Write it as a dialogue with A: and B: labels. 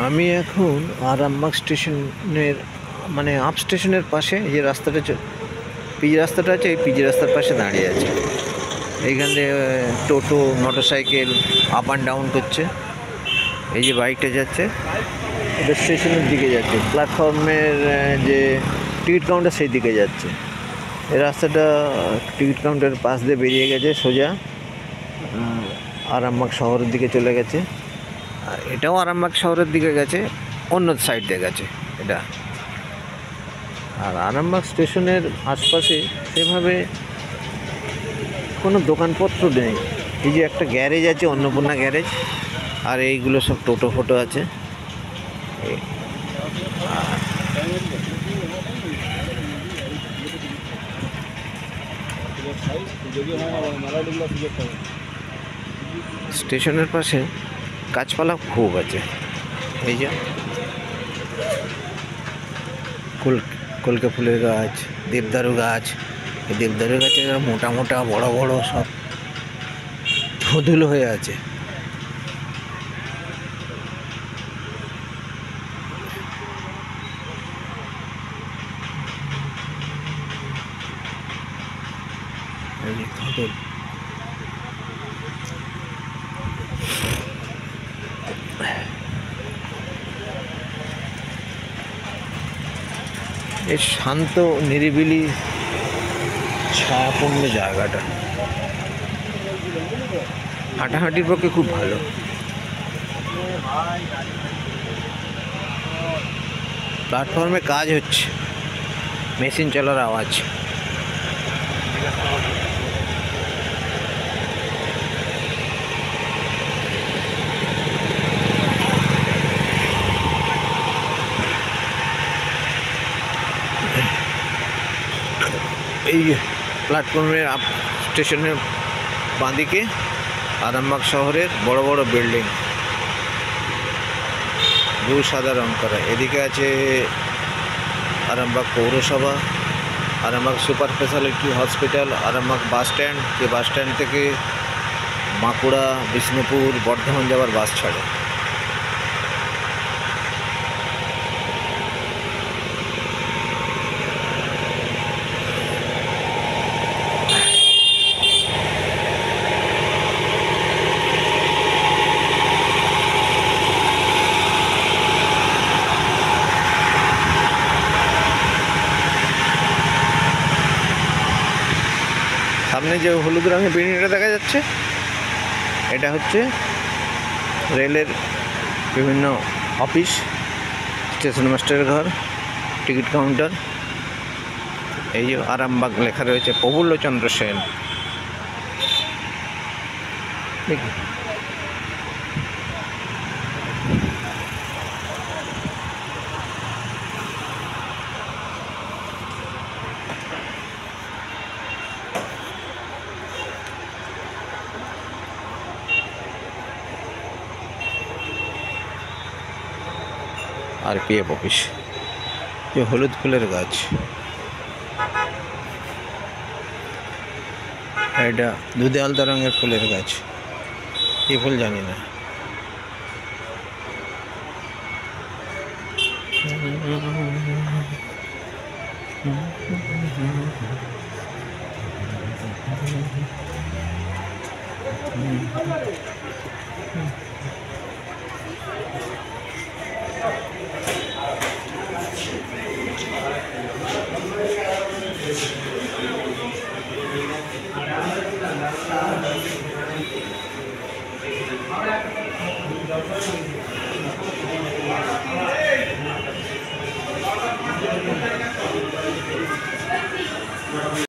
A: আমি এখন আরামবাগ স্টেশনের মানে আপ স্টেশনের পাশে যে রাস্তাটা পিজি রাস্তাটা আছে, এই পিজি রাস্তার পাশে দাঁড়িয়ে আছে। এইখানে টোটো মোটরসাইকেল আপ অ্যান্ড ডাউন করছে। এই যে বাইকটা যাচ্ছে এটা স্টেশনের দিকে যাচ্ছে, প্ল্যাটফর্মের যে টিকিট কাউন্টার সেই দিকে যাচ্ছে। এই রাস্তাটা টিকিট কাউন্টারের পাশ দিয়ে বেরিয়ে গেছে, সোজা আরামবাগ শহরের দিকে চলে গেছে। আর এটাও আরামবাগ শহরের দিকে গেছে, অন্য সাইড দিয়ে গেছে এটা। আর আরামবাগ স্টেশনের আশপাশে সেভাবে কোনো দোকানপত্র নেই। এই যে একটা গ্যারেজ আছে, অন্নপূর্ণা গ্যারেজ, আর এইগুলো সব টোটো ফোটো আছে। স্টেশনের পাশে গাছপালা খুব আছে। এই যে কলকে ফুলের গাছ, দেবদারু গাছ। এই দেবদারু গাছে মোটা মোটা বড় বড় সব ধুলো হয়ে আছে। এই শান্ত নিরিবিলি ছায়াপূর্ণ জায়গাটা হাঁটাহাঁটির পক্ষে খুব ভালো। প্ল্যাটফর্মে কাজ হচ্ছে, মেশিন চলার আওয়াজ। এই প্ল্যাটফর্মের স্টেশনের বাঁদিকে আরামবাগ শহরের বড় বড় বিল্ডিং, ব্লু সাদা রং করা। এদিকে আছে আরামবাগ পৌরসভা, Arambagh super speciality hospital, Arambagh bus stand. যে বাস স্ট্যান্ড থেকে বাঁকুড়া, বিষ্ণুপুর, বর্ধমান যাওয়ার বাস ছাড়ে। সামনে যে হলুদ রঙের বিল্ডিংটা দেখা যাচ্ছে, এটা হচ্ছে রেলের বিভিন্ন অফিস, স্টেশন মাস্টারের ঘর, টিকিট কাউন্টার। এই যে আরামবাগ লেখা রয়েছে, প্রফুল্লচন্দ্র সেন। দেখি আরপিএফ অফিস। যে হলুদ ফুলের গাছ, এটা দুধে আলতা রঙের ফুলের গাছ। কি ফুল জানি না।